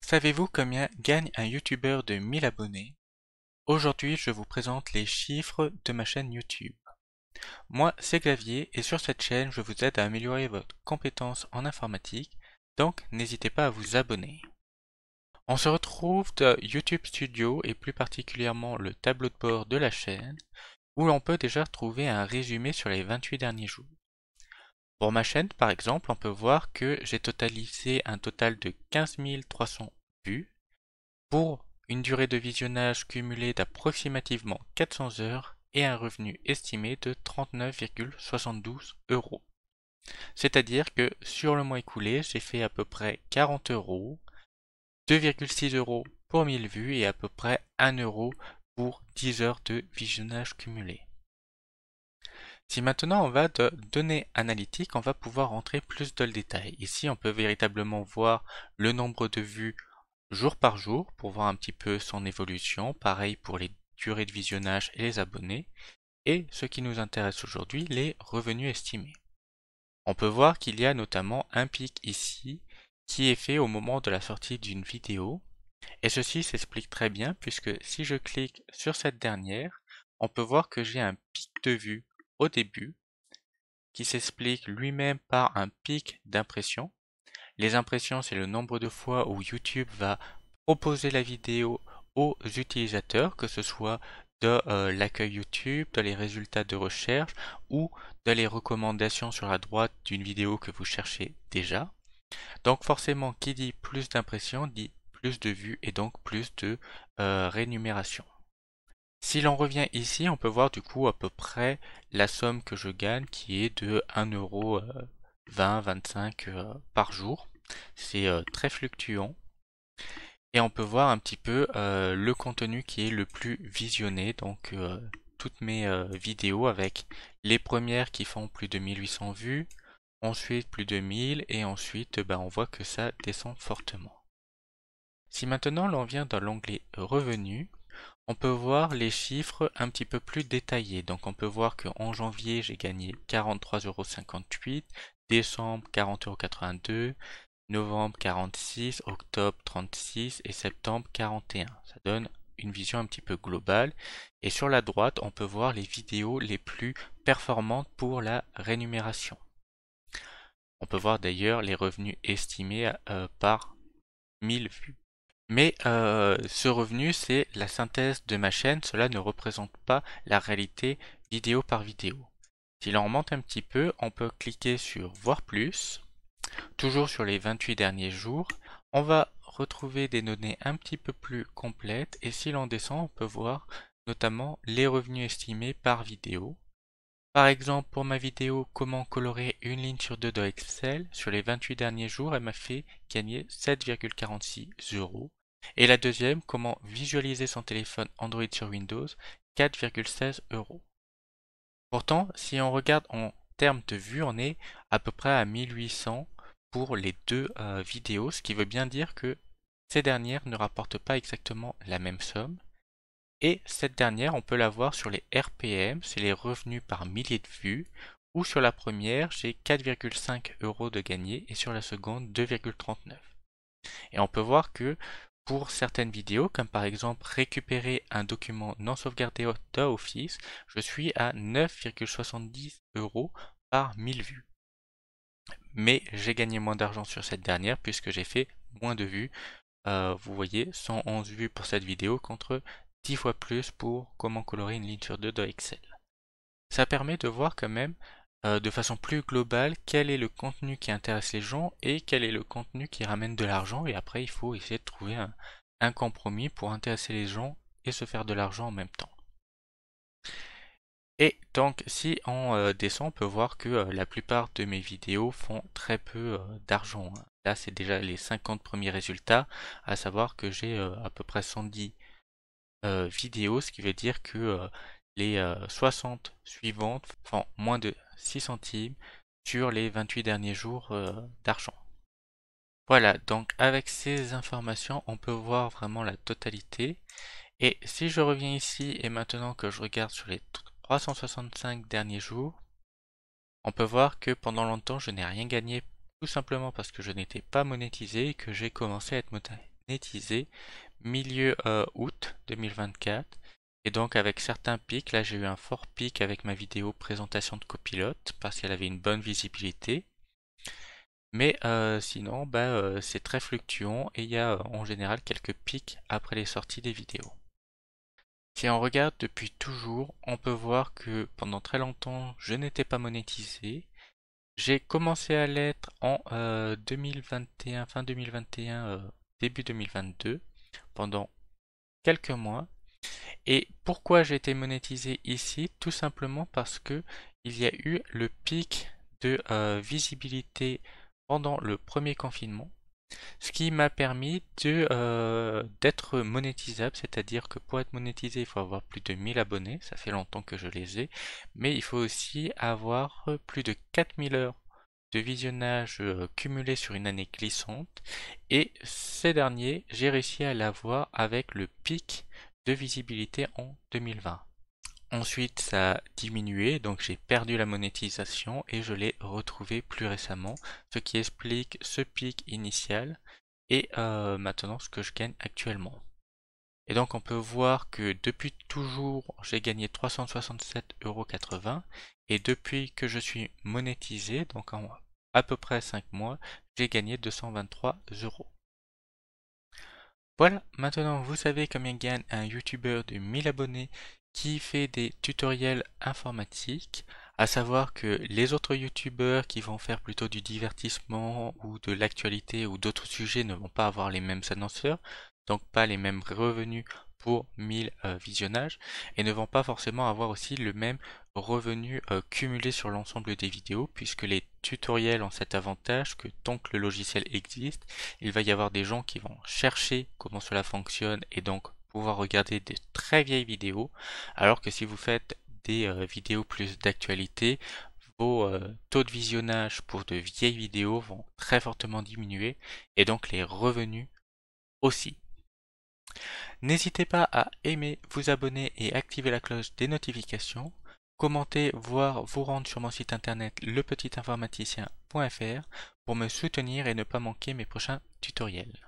Savez-vous combien gagne un youtubeur de 1000 abonnés? Aujourd'hui, je vous présente les chiffres de ma chaîne YouTube. Moi, c'est Xavier et sur cette chaîne, je vous aide à améliorer votre compétence en informatique, donc n'hésitez pas à vous abonner. On se retrouve dans YouTube Studio et plus particulièrement le tableau de bord de la chaîne, où l'on peut déjà trouver un résumé sur les 28 derniers jours. Pour ma chaîne, par exemple, on peut voir que j'ai totalisé un total de 15 300 vues, pour une durée de visionnage cumulée d'approximativement 400 heures et un revenu estimé de 39,72 euros. C'est-à-dire que sur le mois écoulé, j'ai fait à peu près 40 euros, 2,6 euros pour 1000 vues et à peu près 1 euro pour 10 heures de visionnage cumulé. Si maintenant on va de données analytiques, on va pouvoir rentrer plus dans le détail. Ici, on peut véritablement voir le nombre de vues jour par jour pour voir un petit peu son évolution. Pareil pour les durées de visionnage et les abonnés. Et ce qui nous intéresse aujourd'hui, les revenus estimés. On peut voir qu'il y a notamment un pic ici qui est fait au moment de la sortie d'une vidéo. Et ceci s'explique très bien puisque si je clique sur cette dernière, on peut voir que j'ai un pic de vue au début qui s'explique lui-même par un pic d'impression. Les impressions, c'est le nombre de fois où YouTube va proposer la vidéo aux utilisateurs, que ce soit de l'accueil YouTube, dans les résultats de recherche ou dans les recommandations sur la droite d'une vidéo que vous cherchez déjà. Donc forcément, qui dit plus d'impressions dit plus de vues et donc plus de rémunération. Si l'on revient ici, on peut voir du coup à peu près la somme que je gagne qui est de 1,20-25 € par jour. C'est très fluctuant. Et on peut voir un petit peu le contenu qui est le plus visionné. Donc toutes mes vidéos avec les premières qui font plus de 1800 vues, ensuite plus de 1000 et ensuite on voit que ça descend fortement. Si maintenant l'on vient dans l'onglet revenus, on peut voir les chiffres un petit peu plus détaillés. Donc on peut voir qu'en janvier, j'ai gagné 43,58 €, décembre 40,82 €, novembre 46, octobre 36 et septembre 41. Ça donne une vision un petit peu globale. Et sur la droite, on peut voir les vidéos les plus performantes pour la rémunération. On peut voir d'ailleurs les revenus estimés par 1000 vues. Mais ce revenu, c'est la synthèse de ma chaîne, cela ne représente pas la réalité vidéo par vidéo. Si l'on remonte un petit peu, on peut cliquer sur Voir plus, toujours sur les 28 derniers jours. On va retrouver des données un petit peu plus complètes et si l'on descend, on peut voir notamment les revenus estimés par vidéo. Par exemple, pour ma vidéo Comment colorer une ligne sur deux dans Excel, sur les 28 derniers jours, elle m'a fait gagner 7,46 €. Et la deuxième, Comment visualiser son téléphone Android sur Windows, 4,16 €. Pourtant, si on regarde en termes de vues, on est à peu près à 1800 pour les deux vidéos, ce qui veut bien dire que ces dernières ne rapportent pas exactement la même somme. Et cette dernière, on peut la voir sur les RPM, c'est les revenus par millier de vues, ou sur la première, j'ai 4,5 € de gagné et sur la seconde, 2,39 €. Et on peut voir que pour certaines vidéos, comme par exemple récupérer un document non sauvegardé dans Office, je suis à 9,70 € par 1000 vues. Mais j'ai gagné moins d'argent sur cette dernière puisque j'ai fait moins de vues. Vous voyez, 111 vues pour cette vidéo contre 10 fois plus pour comment colorer une ligne sur deux dans Excel. Ça permet de voir quand même de façon plus globale quel est le contenu qui intéresse les gens et quel est le contenu qui ramène de l'argent et après il faut essayer de trouver un compromis pour intéresser les gens et se faire de l'argent en même temps. Et donc si on descend, on peut voir que la plupart de mes vidéos font très peu d'argent. Là c'est déjà les 50 premiers résultats, à savoir que j'ai à peu près 110 vidéos, ce qui veut dire que les 60 suivantes font moins de 6 centimes sur les 28 derniers jours d'argent. Voilà, donc avec ces informations, on peut voir vraiment la totalité. Et si je reviens ici et maintenant que je regarde sur les 365 derniers jours, on peut voir que pendant longtemps, je n'ai rien gagné tout simplement parce que je n'étais pas monétisé et que j'ai commencé à être monétisé milieu août 2024. Et donc avec certains pics, là j'ai eu un fort pic avec ma vidéo présentation de copilote parce qu'elle avait une bonne visibilité. Mais sinon, c'est très fluctuant et il y a en général quelques pics après les sorties des vidéos. Si on regarde depuis toujours, on peut voir que pendant très longtemps, je n'étais pas monétisé. J'ai commencé à l'être en 2021, fin 2021, début 2022, pendant quelques mois. Et pourquoi j'ai été monétisé ici? Tout simplement parce que il y a eu le pic de visibilité pendant le premier confinement, ce qui m'a permis d'être monétisable, c'est-à-dire que pour être monétisé, il faut avoir plus de 1000 abonnés, ça fait longtemps que je les ai, mais il faut aussi avoir plus de 4000 heures de visionnage cumulé sur une année glissante, et ces derniers, j'ai réussi à l'avoir avec le pic de visibilité en 2020. Ensuite, ça a diminué, donc j'ai perdu la monétisation et je l'ai retrouvé plus récemment, ce qui explique ce pic initial et maintenant ce que je gagne actuellement. Et donc on peut voir que depuis toujours, j'ai gagné 367,80 € et depuis que je suis monétisé, donc en à peu près 5 mois, j'ai gagné 223 €. Voilà, maintenant vous savez combien gagne un YouTuber de 1000 abonnés qui fait des tutoriels informatiques, à savoir que les autres YouTubers qui vont faire plutôt du divertissement ou de l'actualité ou d'autres sujets ne vont pas avoir les mêmes annonceurs, donc pas les mêmes revenus pour 1000 visionnages, et ne vont pas forcément avoir aussi le même revenu cumulé sur l'ensemble des vidéos, puisque les tutoriels ont cet avantage que tant que le logiciel existe, il va y avoir des gens qui vont chercher comment cela fonctionne et donc pouvoir regarder des très vieilles vidéos, alors que si vous faites des vidéos plus d'actualité, vos taux de visionnage pour de vieilles vidéos vont très fortement diminuer et donc les revenus aussi. N'hésitez pas à aimer, vous abonner et activer la cloche des notifications. Commentez, voire vous rendre sur mon site internet lepetitinformaticien.fr pour me soutenir et ne pas manquer mes prochains tutoriels.